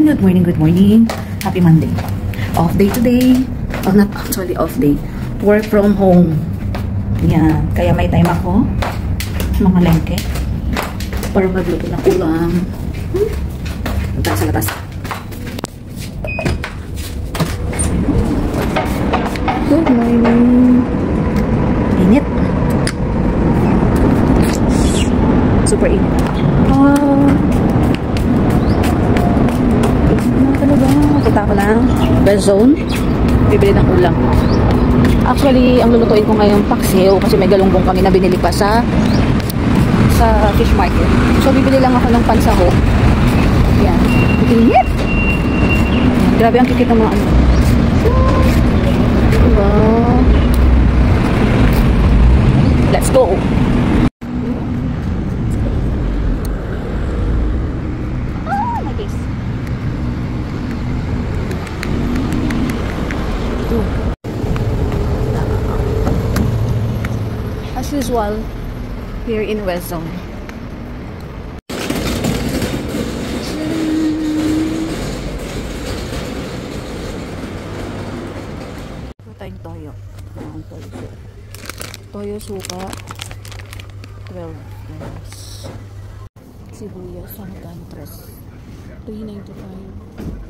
Good morning, good morning. Happy Monday. Off day today. Oh, not actually off day. Work from home. Yan. Kaya may time ako. Mga lengke. Para magluto ng ulam. Punta sa labas. Good morning. Init. Super init. Punta ko lang. Best zone. Bibili ng ulam. Actually, ang lulutuin ko ngayon paksiw kasi may galunggong kami na binili pa sa fish market. So, bibili lang ako ng pansahog. Yan. Init! Grabe ang kikit ng mga ano. Diba? Let's go! My face. As usual, here in West Zone. Ito tayong toyo. Toyo suka. 12 grams. Sibuyas hanggang 3. 3.95.